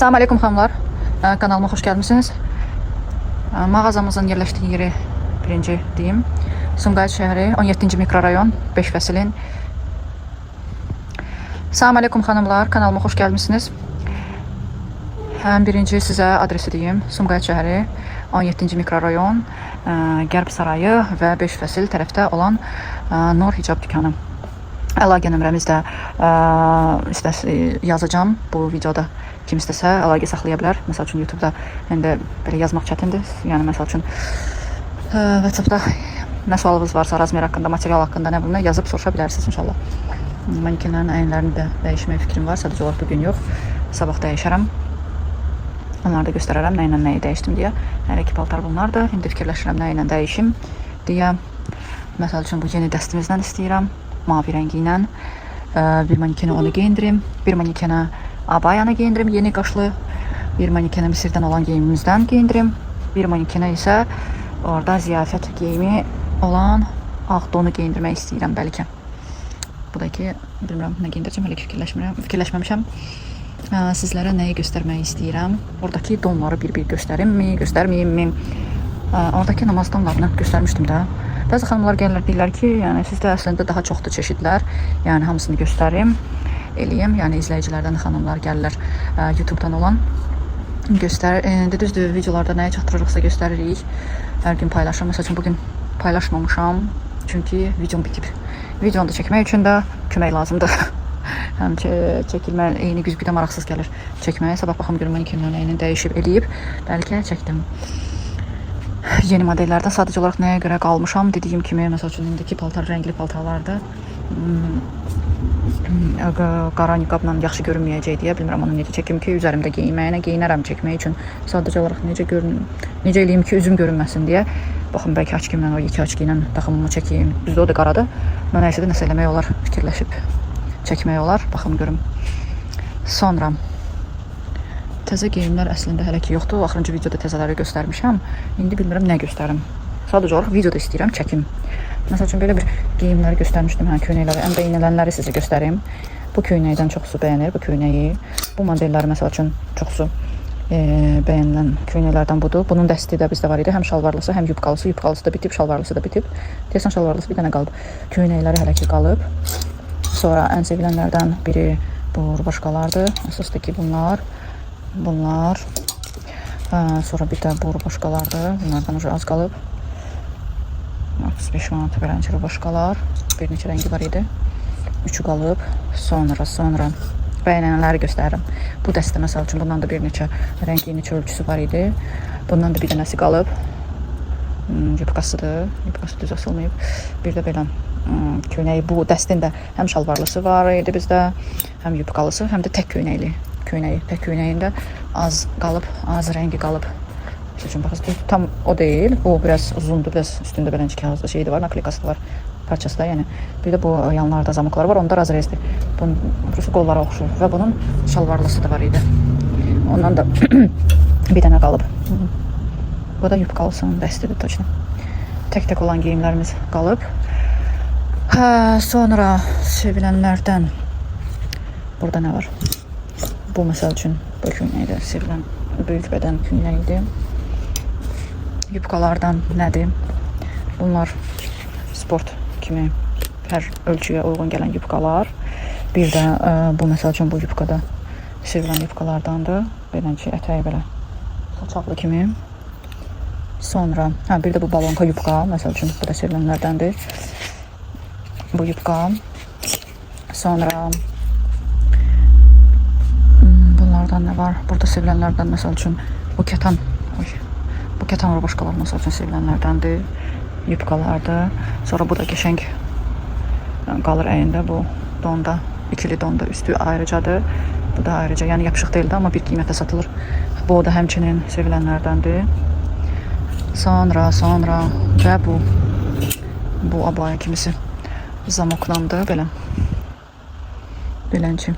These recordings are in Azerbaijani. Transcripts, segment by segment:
Salam aleyküm xanımlar. Kanalıma xoş gəlmisiniz. Mağazamızın yerləşdiyi yeri birinci deyim. Sumqayıt şəhəri 17-ci mikrorayon 5 fəsilin. Salam aleyküm xanımlar. Kanalıma xoş gəlmisiniz. Birinci sizə adresi deyim. Sumqayıt şəhəri 17-ci mikrorayon Qərb sarayı və 5 fəsil tərəfdə olan Nur Hicab dükkanı. Əlaqə nömrəmiz də yazacağım bu videoda. Kim istəsə əlaqə saxlaya bilər. Məsəl üçün YouTube'da indi belə yazmaq çətindir. Yəni məsəl üçün WhatsApp'da nə sualınız varsa razmer haqqında, material haqqında nə bilim yazıb soruşa bilərsiniz inşallah. Manikenlərin əyinlərini də dəyişmək fikrim var. Sadəcə olaraq bugün yox. Sabah dəyişərəm. Onları da göstərərəm nə ilə nəyi dəyişdim deyə. Hər iki paltar bunlardır. İndi fikirləşirəm nə ilə dəyişim deyə. Məsəl üçün bu yeni dəstimizdən istəyirəm. Mavi rəngi ilə bir manikeni onu geyindirim. Bir manikena abayanı geyindirim yeni qaşlı. Bir manikena Misirdən olan geyimimizdən geyindirim. Bir manikena isə orada ziyafət geyimi olan ağ donu geyindirmək istəyirəm bəlkə. Bu da ki, bilmirəm nə geyindirəcəm, hələ fikirləşməmişəm. Sizlərə nəyi göstərmək istəyirəm? Oradakı donları bir-bir göstərimmi, göstərməyimmi? Oradakı namaz donlarını göstərmişdim də. Bəzi xanımlar gəlirlər, deyirlər ki, yəni sizdə əslində daha çoxdur çeşidlər. Yəni hamısını göstərim, eləyim. Yəni izləyicilərdən xanımlar gəlirlər YouTube'dan olan. Düzdür, videolarda nəyə çatdırırıqsa göstəririk. Hər gün paylaşıram. Məsəl üçün bugün paylaşmamışam. Çünki videom bitib. Videonu da çəkmək üçün də kömək lazımdır. Həm çəkilmə eyni güzgüdə maraqsız gəlir çəkməyə. Sabah baxım görüm manikenlərin eyni dəyişib eləyib. Bəlkə çəkdim. Yeni modellərdən sadəcə olaraq nəyə görə qalmışam? Dediyim kimi, məsəl üçün indiki paltar rəngli paltarlardır. Qara niqabla yaxşı görünməyəcək deyə bilmirəm onu necə çəkim ki, üzərimdə geyinməyinə geyinərəm çəkmək üçün. Sadəcə olaraq necə eləyim ki, üzüm görünməsin deyə. Baxın, bəlkə açkimlə, o iki açki ilə taxımımı çəkeyim. Düzdür, o da qaradır. Nəysə də nəsə eləmək olar, fikirləşib çəkmək olar. Baxım görüm. Sonra təzə geyimlər əslində hələ ki yoxdur. Axırıncı videoda təzələri göstərmişəm. İndi bilmirəm nə göstərim. Sadəcə olaraq videoda istəyirəm çəkim. Məsəl üçün belə bir geyimləri göstərmişdim, köynəkləri. Həm də iynələnləri sizə göstərim. Bu köynəkdən çoxsu bəyənir bu köynəyi. Bu modelləri məsəl üçün çoxsu bəyənilən köynəklərdən budur. Bunun dəsti də bizdə var idi. Həm şalvarlısı, həm yubqalısı. Yubqalısı da bitib, şalvarlısı da bitib. Deyəsən şalvarlısı bir dənə qalıb. Köynəkləri hələ ki qalıb. Sonra ən sevilənlərdən biri bu rubашkalardır. Əsasdır ki bunlar. Sonra bir də bu rubашkalardır. Bunlardan az qalıb. 35 manat verənci rubашkalar. Bir neçə rəngi var idi. Üçü qalıb. Sonra bəyənənləri göstərirəm. Bu dəstə məsəl üçün bundan da bir neçə rəngi, neçə ölçüsü var idi. Bundan da bir dənəsi qalıb. Yubqasıdır. Yubqası düz asılmayıb. Bir də belə köynəyi, bu dəstin də həm şalvarlısı var idi bizdə, həm yubqalısı, həm də tək köynəkli köynəyi. Tək köynəyində az qalıb, az rəngi qalıb. Üçün baxın, tam o deyil. Bu biraz uzundur, biraz üstündə beləcə kağızda şeyi var, naklikası var, parçası da, yəni. Bir də bu yanlarda zamıqlar var, onda razrezdir. Bunun qollara oxşur və bunun şalvarlısı da var idi. Ondan da bir dənə qalıb. Bu da yubqalısının dəstidir, точно. Tək-tək olan geyimlərimiz qalıb. Sonra sevilənlərdən burada nə var? Bu məsəl üçün bu köynəkdə sevilən böyük bədən köynəyidir. Yubqalardan nədir? Bunlar sport kimi hər ölçüyə uyğun gələn yubqalar. Bir də bu məsəl üçün bu yubqada sevilən yubqalardandır. Beləcə ətəyi belə saçaqlı kimi. Sonra bir də bu balonka yubqa, məsəl üçün bu da sevilənlərdəndir. Bu yubqa. Sonra bunlardan nə var? Burada sevilənlərdən məsəl üçün bu kətan rubашkalar məsəl üçün sevilənlərdəndir. Yubqalardır. Sonra bu da qəşəng qalır əyində. Bu donda, ikili donda üstü ayrıcadır. Bu da ayrıca, yəni yapışıq deyildi, amma bir qiymətə satılır. Bu da həmçinin sevilənlərdəndir. Sonra və bu abaya kimisi zamoklandı belə. Belənçi.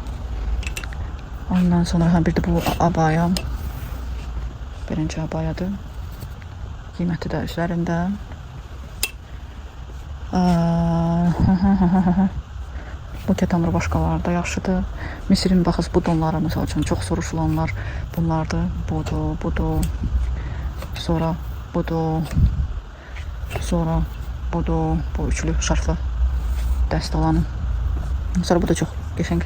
Ondan sonra bir də bu abaya. Birinci abayadır. Qiyməti də üzərində. Bu kətamır başqaları da yaxşıdır. Misirin baxız bu donları məsəl üçün çox soruşulanlar bunlardır. Budur. Sonra budur. Sonra budur. Bu üçlü şarflı dəst olanı. Sonra bu da çox qəşəng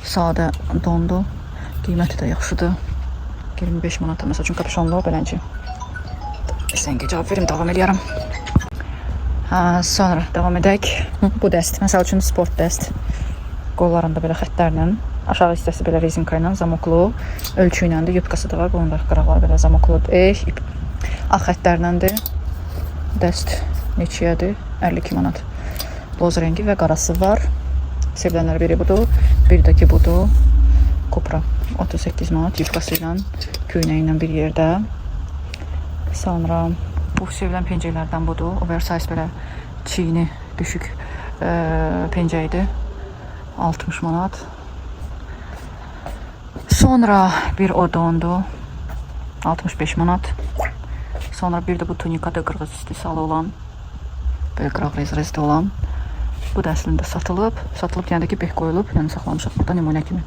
sadə dondur. Qiyməti də yaxşıdır. 25 manata məsəl üçün kapüşonlu belənci. Sən cavab verim, davam edirəm. Sonra davam edək. Bu dəst, məsəl üçün sport dəst. Qollarında belə xəttlərlə, aşağı hissəsi belə rezinka ilə zamoklu, ölçü iləndir, yubkası da var. Bunun da qıraqları belə zamokludur. Ağ xəttlərləndir. Dəst neçəyədir? 52 manat. Boz rəngi və qarası var. Sevilənlər biri budur, bir də ki budur. Kopra 38 manat, yubkası ilə, köynəyi ilə bir yerdə. Sonra bu sevilən pencəklərdən budur. Oversize belə çiyini düşük pencəkdir. 60 manat. Sonra bir o dondur. 65 manat. Sonra bir də bu tunikadır, qırğız istihsalı olan. Belə qıraq rezrezdə olan. Bu da əslində satılıb. Satılıb yəni ki, beh qoyulub. Yəni saxlamışıq burada nümunə kimi.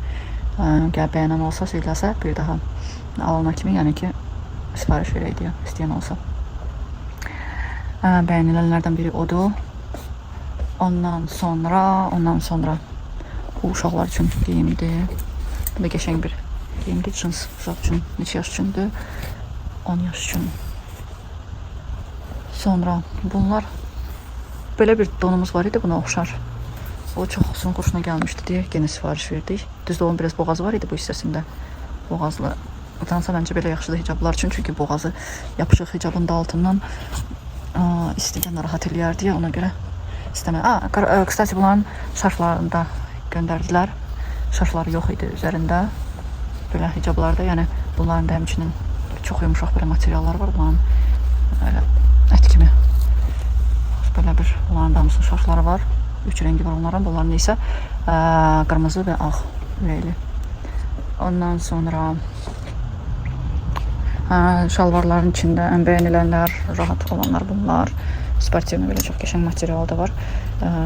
Gəl bəyənən olsa, söyləsə, bir daha alana kimi, yəni ki, sifariş verək deyə istəyən olsa. Bəyənilənlərdən biri odur. Ondan sonra bu uşaqlar üçün geyimdir. Bu da qəşəng bir geyimdir. Cins uşaq üçün, neçə yaş üçündür? 10 yaş üçün. Sonra bunlar belə bir donumuz var idi, buna oxşar. O çox xoşuna gəlmişdi deyə yenə sifariş verdik. Düzdür, onun biraz boğazı var idi bu hissəsində. Boğazlı. Utansa məncə belə yaxşıdır hicablar üçün, çünki boğazı yapışıq hicabın da altından istidən rahat eləyər deyə ona görə istəmədim. Kstati bunların şarflarını da göndərdilər. Şarfları yox idi üzərində. Belə hicablarda, yəni bunların da həmçinin çox yumuşaq belə materiallar var. Bunların ət kimi. Belə bir bunların da hamısının şarfları var. 3 rəngi var onların. Bunların isə qırmızı və ağ ürəkli. Ondan sonra şalvarların içində ən bəyənilənlər, rahat olanlar bunlar. Sportivli belə çox qəşəng material da var.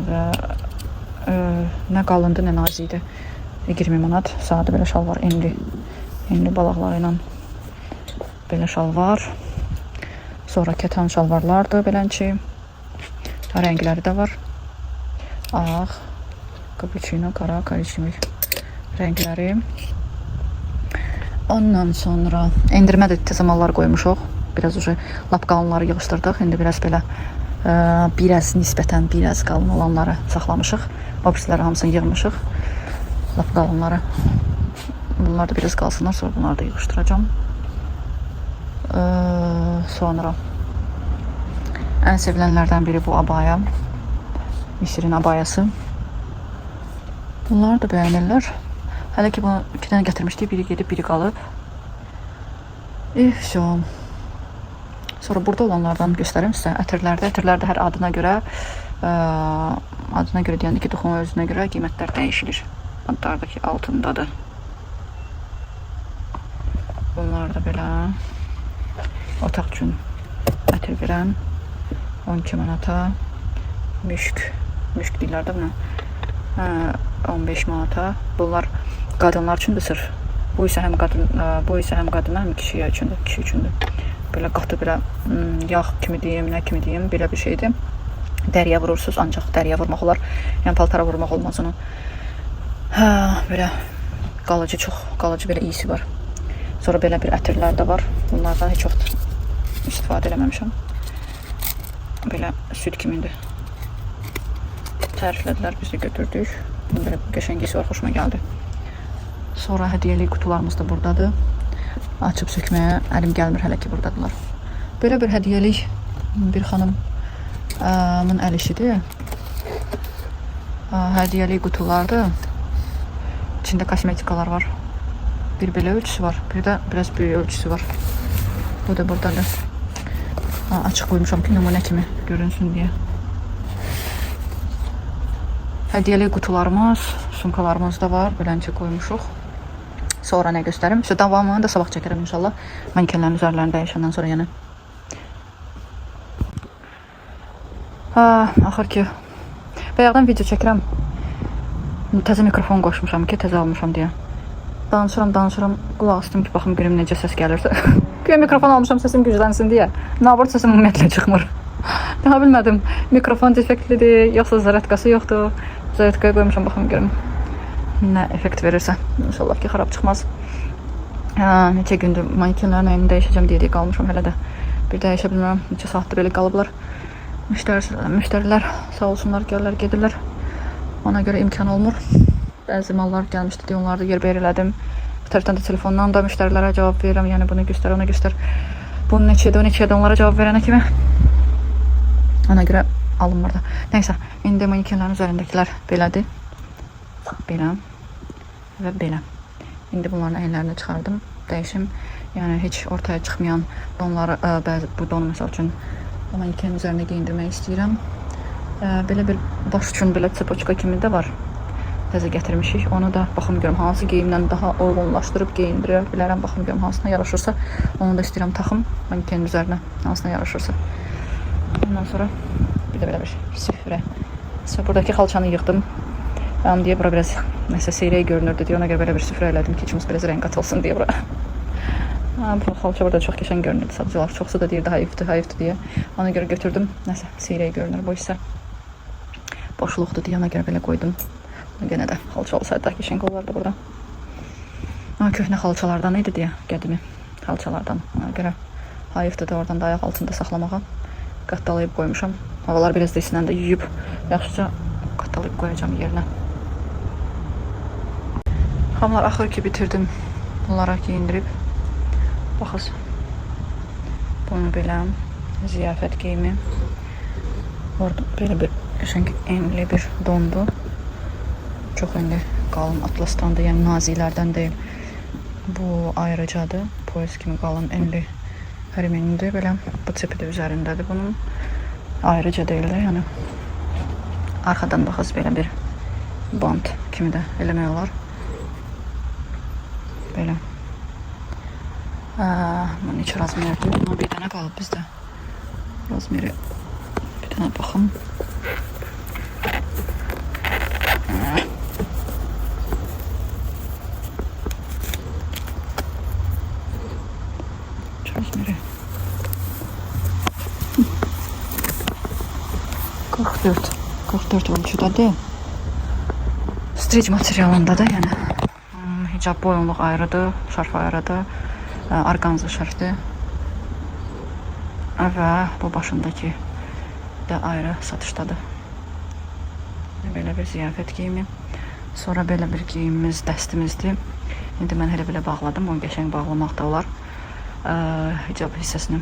Və nə qalındı, nə nazikdir. 20 manat. Sadə belə şalvar, enli balaqları ilə belə şalvar. Sonra kətan şalvarlardır belənçi. Rəngləri də var. Ağ, kapuçino, qara, korичневый rəngləri. Ondan sonra endirmə də zamanlar qoymuşuq. Biraz lap qalınları yığışdırdıq. İndi biraz belə nisbətən biraz qalın olanları saxlamışıq. O birisləri hamısını yığmışıq. Lap qalınları. Bunlar da biraz qalsınlar, sonra bunları da yığışdıracağım. Sonra ən sevilənlərdən biri bu abaya. Misirin abayası. Bunlar da bəyənirlər. Hələ ki bunu 2 dənə gətirmişdik. Biri gedib, biri qalıb. Sonra burada olanlardan göstərim sizə. Ətirlərdə hər adına görə deyəndə ki, toxum özünə görə qiymətlər dəyişilir. Bantlardakı altındadır. Bunlar da belə otaq üçün ətir verən 12 manata. Müşk deyirlər də buna. 15 manata. Bunlar qadınlar üçündür sırf. Bu isə həm qadına, həm kişiyə üçündür. Kişi üçündür. Belə qatı, belə yağ kimi deyim, nə kimi deyim, belə bir şeydir. Dəriyə vurursunuz, ancaq dəriyə vurmaq olar. Yəni paltara vurmaq olmaz onu. Belə çox qalıcı belə iyisi var. Sonra belə bir ətirlər də var. Bunlardan heç vaxt istifadə eləməmişəm. Belə süd kimidir. Təriflədilər, biz də götürdük. Belə qəşəngisi var, xoşuma gəldi. Sonra hədiyyəlik qutularımız da buradadır. Açıb sökməyə əlim gəlmir hələ ki buradadılar. Belə bir hədiyyəlik bir xanımın əl işidir. Hədiyyəlik qutulardır. İçində kosmetikalar var. Bir belə ölçüsü var, bir də biraz böyük ölçüsü var. Bu da buradadır. Açıq qoymuşam ki, nümunə kimi görünsün deyə. Hədiyyəlik qutularımız, sumkalarımız da var. Belənçə qoymuşuq. Sonra nə göstərim? Davamını da sabah çəkərəm inşallah. Mankenlərin üzərlərində dəyişəndən sonra yəni. Axır ki, bayaqdan video çəkirəm. Təzə mikrofon qoşmuşam ki, təzə almışam deyə. Danışıram, qulaq asdım ki, baxım görüm necə səs gəlirsə. Güya mikrofon almışam, səsim güclənsin deyə. Nabır səsim ümumiyyətlə çıxmır. Daha bilmədim, mikrofon defektlidir, yoxsa zaradkası yoxdur. Zaradkaya qoymuşam, baxım görüm nə effekt verirsə. İnşallah ki, xarab çıxmaz. Neçə gündür mankenlərin əyini dəyişəcəm deyə qalmışam hələ də. Bir dəyişə bilmirəm, neçə saatdır belə qalıblar. Müştərilər sağ olsunlar, gəlirlər, gedirlər. Ona görə imkan olmur. Bəzi mallar gəlmişdi deyə onları da yerbəyer elədim. Bir tərəfdən də telefondan da müştərilərə cavab verirəm. Yəni bunu göstər, ona göstər. Bunun neçədə onlara cavab verənə kimi. Ona görə alınmır da. Nəysə, indi mankenlərin üzərindəkilər belədir. Belə və belə. İndi bunların əyinlərini çıxardım. Dəyişim. Yəni heç ortaya çıxmayan donları, bu donu məsəl üçün mankenin üzərində geyindirmək istəyirəm. Belə bir baş üçün belə çepoçka kimi də var. Təzə gətirmişik. Onu da baxım görüm hansı geyimlə daha uyğunlaşdırıb geyindirə bilərəm. Baxım görüm hansına yaraşırsa. Onu da istəyirəm taxım mankenin üzərinə hansına yaraşırsa. Ondan sonra bir də belə bir süfrə. Buradakı xalçanı yığdım. Deyə bura biraz nəsə seyrək görünürdü deyə ona görə belə bir süfrə elədim ki, içimiz biraz rəng olsun deyə bura. Bu xalça burada çox qəşəng görünürdü. Satıcılar çoxsu da deyirdi hayıfdır deyə. Ona görə götürdüm. Nəsə seyrək görünür. Bu isə boşluqdur deyə ona görə belə qoydum. Yenə də xalça olsaydı da qəşəng olardı burada. Köhnə xalçalardan idi deyə, qədimi xalçalardan. Ona görə hayıfdır da oradan da ayaq altında saxlamağa qattalayıb qoymuşam. Havalar biraz da isinəndə yuyub yaxşıca qattalayıb qoyacağım yerinə. Xamlar axır ki bitirdim. Bunlara geyindirib. Baxız. Bunu belə ziyafət geyimi. Orada belə bir qəşəng enli bir dondu. Çox enli qalın atlasdandır, yəni nazilərdən deyil. Bu ayrıcadır. Poyas kimi qalın enli hərimindir. Belə bu çepi də üzərindədir bunun. Ayrıca deyil də, yəni. Arxadan baxız belə bir bant kimi də eləmək olar. Belə. Bunun içi razmerdir. Buna bir dənə qalıb bizdə. Razmeri bir dənə baxım. Razmeri 44 ölçüdədir. Streç materialındadır, yəni hicab boyunluq ayrıdır, şarf ayrıdır, orqanza şərfdir və bu başındakı də ayrı satışdadır. Belə bir ziyafət geyimi. Sonra belə bir geyimimiz dəstimizdir. İndi mən elə bağladım, onu qəşəng bağlamaq da olar. Hicab hissəsini.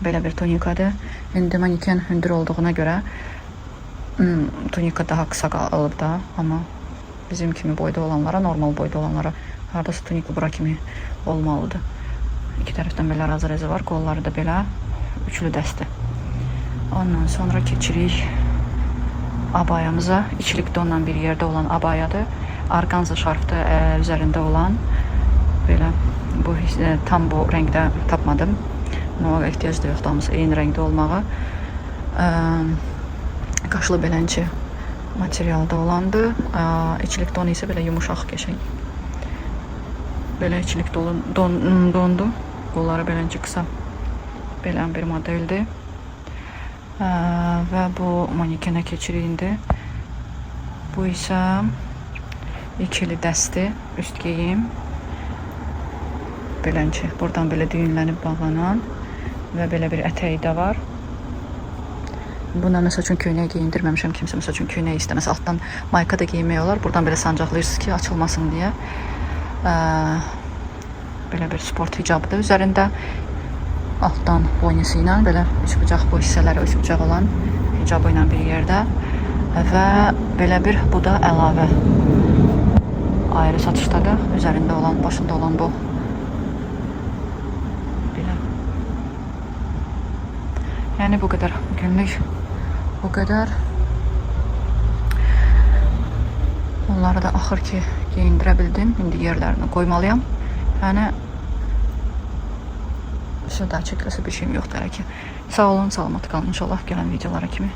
Belə bir tunikadır. İndi manken hündür olduğuna görə tunika daha qısa qalıb da, amma bizim kimi boyda olanlara, normal boyda olanlara haradasa tunika bura kimi olmalıdır. İki tərəfdən belə razı var, qolları da belə üçlü dəsti. Ondan sonra keçirik abayamıza. İçilik donla bir yerdə olan abayadır. Orqanza şarfdır üzərində olan. Belə bu tam bu rəngdə tapmadım. Ona ehtiyac da yoxdur, hamısı eyni rəngdə olmağı. Qaşlı belənçi materialda olandı. İçilik donu isə belə yumuşaq qəşəng. Belə içilik dondu. Qolları belənçi qısa. Belə bir modeldir. Və bu manekenə keçirik indi. Bu isə ikili dəsti, üst geyim. Belənçi. Buradan belə düyünlənib bağlanan və belə bir ətəyi də var. Buna məsəl üçün köynək geyindirməmişəm, kimsə məsəl üçün köynək istəməz. Altdan mayka da geymək olar. Buradan belə sancaqlayırsınız ki, açılmasın deyə. Belə bir sport hicabdır üzərində. Altdan boynası ilə belə üç bucaq, bu hissələri üç bucaq olan hicabı ilə bir yerdə. Və belə bir, bu da əlavə. Ayrı satışdadır. Üzərində olan, başında olan bu. Belə. Yəni bu qədər günlük. Bu qədər. Onları da axır ki geyindirə bildim. İndi yerlərini qoymalıyam. Yəni daha çəkiləsə bir şeyim yoxdur hələ ki. Sağ olun, salamat qalın inşallah gələn videolara kimi.